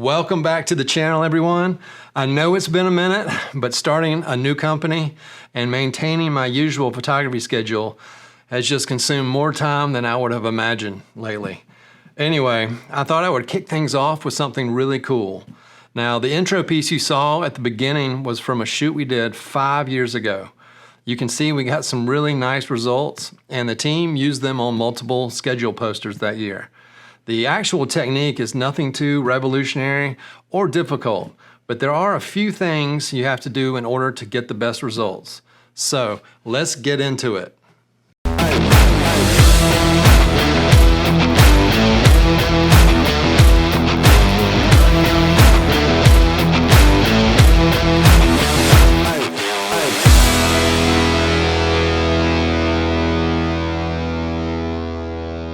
Welcome back to the channel, everyone. I know it's been a minute, but starting a new company and maintaining my usual photography schedule has just consumed more time than I would have imagined lately. Anyway, I thought I would kick things off with something really cool. Now, the intro piece you saw at the beginning was from a shoot we did 5 years ago. You can see we got some really nice results, and the team used them on multiple schedule posters that year. The actual technique is nothing too revolutionary or difficult, but there are a few things you have to do in order to get the best results. So let's get into it.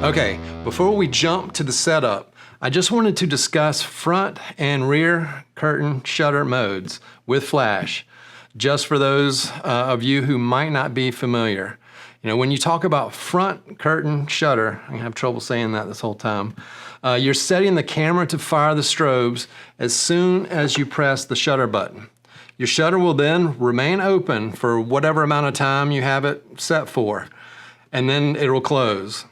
Okay, before we jump to the setup, I just wanted to discuss front and rear curtain shutter modes with flash, just for those of you who might not be familiar. You know, when you talk about front curtain shutter, I have trouble saying that this whole time, you're setting the camera to fire the strobes as soon as you press the shutter button. Your shutter will then remain open for whatever amount of time you have it set for, and then it will close.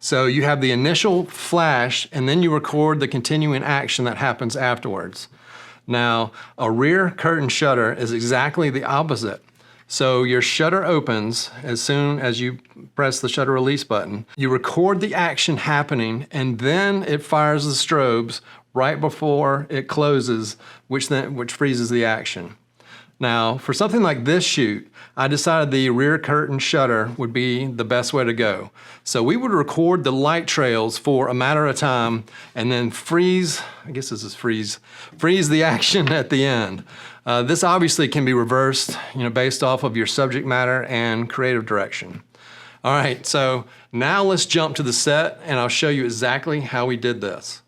So you have the initial flash, and then you record the continuing action that happens afterwards. Now, a rear curtain shutter is exactly the opposite. So your shutter opens as soon as you press the shutter release button. You record the action happening, and then it fires the strobes right before it closes, which freezes the action. Now, for something like this shoot, I decided the rear curtain shutter would be the best way to go. So we would record the light trails for a matter of time and then freeze the action at the end. This obviously can be reversed, based off of your subject matter and creative direction. All right, so now let's jump to the set and I'll show you exactly how we did this.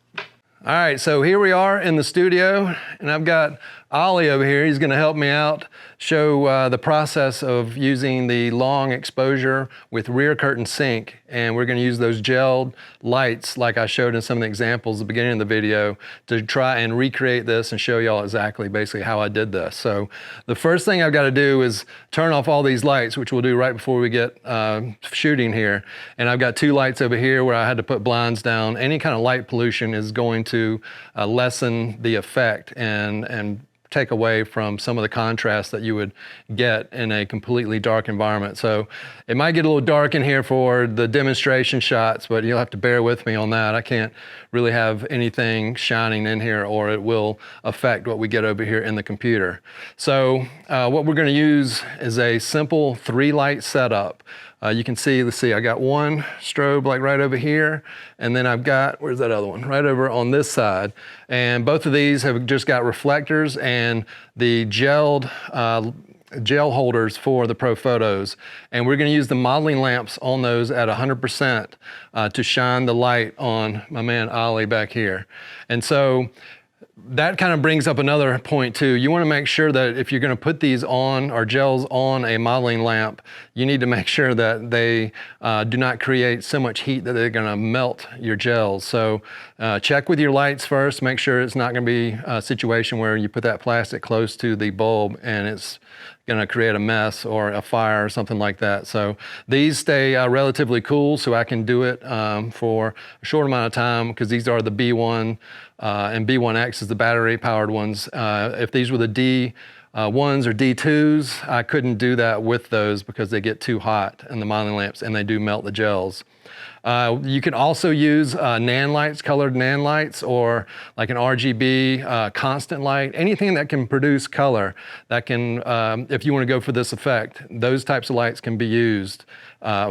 All right, so here we are in the studio, and I've got Ollie over here. He's gonna help me out, show the process of using the long exposure with rear curtain sync, and we're gonna use those gelled lights like I showed in some of the examples at the beginning of the video to try and recreate this and show y'all exactly basically how I did this. So the first thing I've gotta do is turn off all these lights, which we'll do right before we get shooting here. And I've got 2 lights over here where I had to put blinds down. Any kind of light pollution is going to lessen the effect and take away from some of the contrast that you would get in a completely dark environment. So it might get a little dark in here for the demonstration shots, but you'll have to bear with me on that. I can't really have anything shining in here or it will affect what we get over here in the computer. So what we're gonna use is a simple 3-light setup. You can see, let's see, I got one strobe like right over here, and then I've got, where's that other one? Right over on this side. And both of these have just got reflectors and the gel holders for the Pro Photos. And we're gonna use the modeling lamps on those at 100% to shine the light on my man Ollie back here. And so, that kind of brings up another point too. You want to make sure that if you're going to put these on or gels on a modeling lamp, you need to make sure that they do not create so much heat that they're going to melt your gels. So check with your lights first. Make sure it's not going to be a situation where you put that plastic close to the bulb and it's going to create a mess or a fire or something like that. So these stay relatively cool, so I can do it for a short amount of time because these are the B1 and B1X is the battery powered ones. If these were the D1s or D2s, I couldn't do that with those because they get too hot in the modeling lamps and they do melt the gels. You can also use NAND lights, colored NAND lights, or like an RGB constant light, anything that can produce color that can, if you want to go for this effect, those types of lights can be used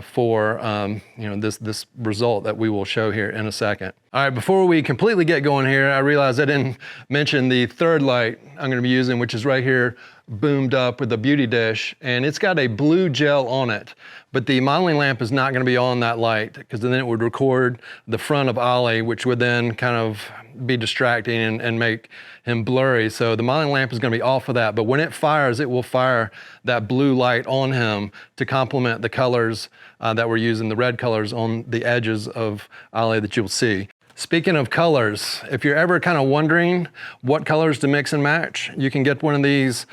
for this result that we will show here in a second. All right, before we completely get going here, I realized I didn't mention the 3rd light I'm going to be using, which is right here, boomed up with a beauty dish, and it's got a blue gel on it. But the modeling lamp is not going to be on that light because then it would record the front of Ollie, which would then kind of be distracting and make him blurry. So the modeling lamp is going to be off of that. But when it fires, it will fire that blue light on him to complement the colors that we're using, the red colors on the edges of Ollie that you'll see. Speaking of colors, if you're ever kind of wondering what colors to mix and match, you can get one of these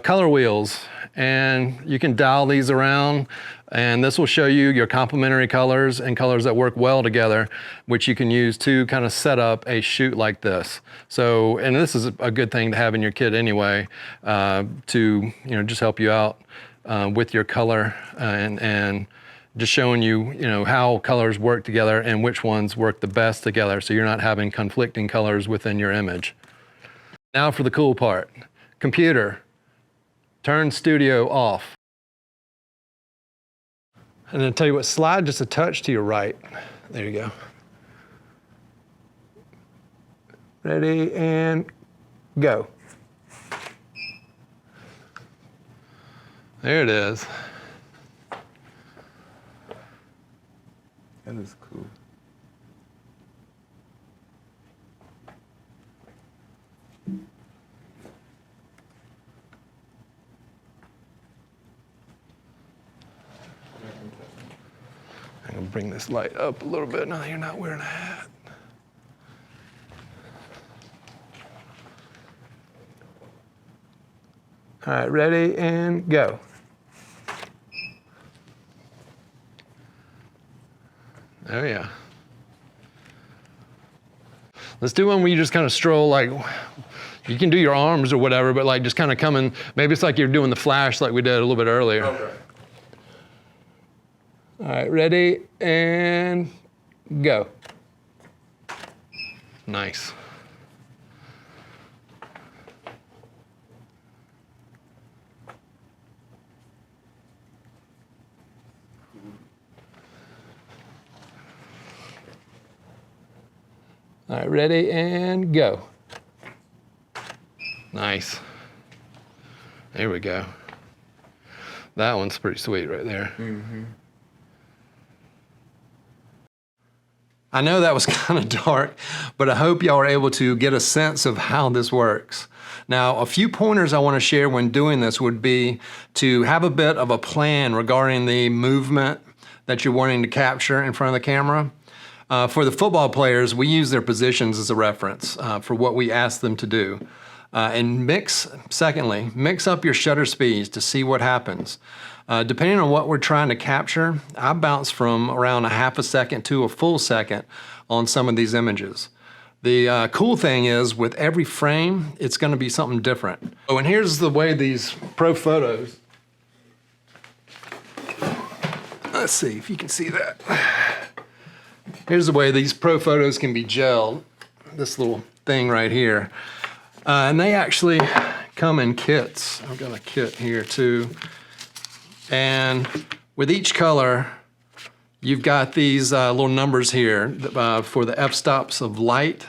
color wheels, and you can dial these around, and this will show you your complementary colors and colors that work well together, which you can use to kind of set up a shoot like this. So, and this is a good thing to have in your kit anyway, to just help you out with your color and just showing you, how colors work together and which ones work the best together, so you're not having conflicting colors within your image. Now for the cool part. Computer, turn studio off. And then tell you what, slide just a touch to your right. There you go. Ready, and go. There it is. That is cool. I'm gonna bring this light up a little bit now that you're not wearing a hat. All right, ready, and go. Oh yeah. Let's do one where you just kind of stroll, like, you can do your arms or whatever, but like just kind of coming, maybe it's like you're doing the flash like we did a little bit earlier. Okay. All right, ready, and go. Nice. All right, ready, and go. Nice. There we go. That one's pretty sweet right there. Mm-hmm. I know that was kind of dark, but I hope y'all are able to get a sense of how this works. Now, a few pointers I want to share when doing this would be to have a bit of a plan regarding the movement that you're wanting to capture in front of the camera. For the football players, we use their positions as a reference for what we ask them to do. Secondly, mix up your shutter speeds to see what happens. Depending on what we're trying to capture, I bounce from around a half a second to a full second on some of these images. The cool thing is, with every frame, it's going to be something different. Oh, and here's the way these pro photos. Let's see if you can see that. Here's the way these pro photos can be gelled. This little thing right here. And they actually come in kits. I've got a kit here too. And with each color, you've got these little numbers here for the f-stops of light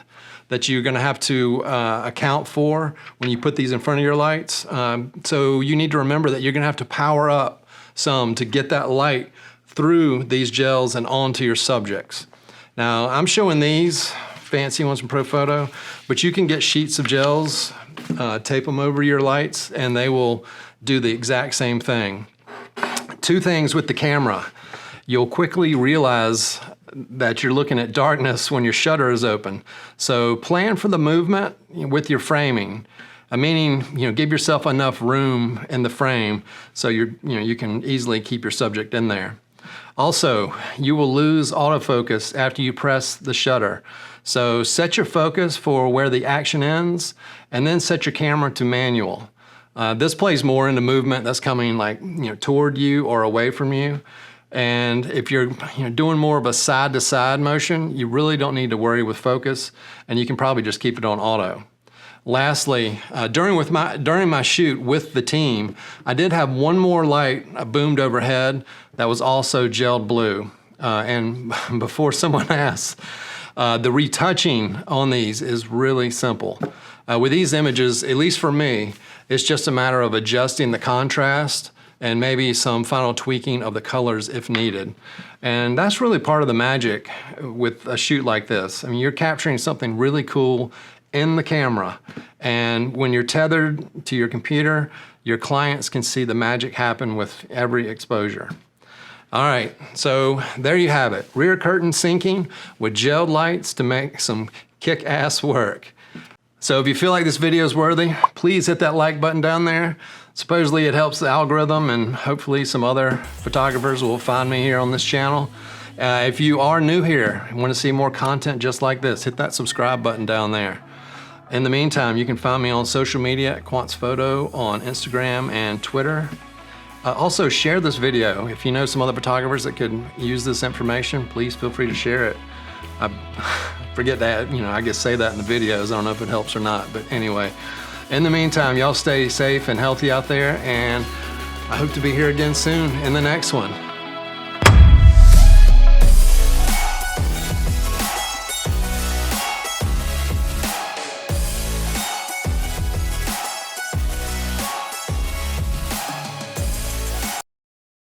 that you're gonna have to account for when you put these in front of your lights. So you need to remember that you're gonna have to power up some to get that light through these gels and onto your subjects. Now, I'm showing these fancy ones from ProPhoto, but you can get sheets of gels, tape them over your lights, and they will do the exact same thing. Two things with the camera. You'll quickly realize that you're looking at darkness when your shutter is open. So plan for the movement with your framing. Meaning, give yourself enough room in the frame so you can easily keep your subject in there. Also, you will lose autofocus after you press the shutter. So set your focus for where the action ends, and then set your camera to manual. This plays more into movement that's coming toward you or away from you. And if you're doing more of a side-to-side motion, you really don't need to worry with focus, and you can probably just keep it on auto. Lastly, during my shoot with the team, I did have one more light boomed overhead that was also gelled blue. And before someone asks, the retouching on these is really simple. With these images, at least for me, it's just a matter of adjusting the contrast and maybe some final tweaking of the colors if needed. And that's really part of the magic with a shoot like this. I mean, you're capturing something really cool in the camera, and when you're tethered to your computer, your clients can see the magic happen with every exposure. All right, so there you have it. Rear curtain sinking with gelled lights to make some kick-ass work. So if you feel like this video is worthy, please hit that like button down there. Supposedly it helps the algorithm, and hopefully some other photographers will find me here on this channel. If you are new here and want to see more content just like this, hit that subscribe button down there. In the meantime, you can find me on social media at QuantzPhoto on Instagram and Twitter. Also, share this video. If you know some other photographers that could use this information, please feel free to share it. I forget that, I guess say that in the videos. I don't know if it helps or not, but anyway. In the meantime, y'all stay safe and healthy out there, and I hope to be here again soon in the next one.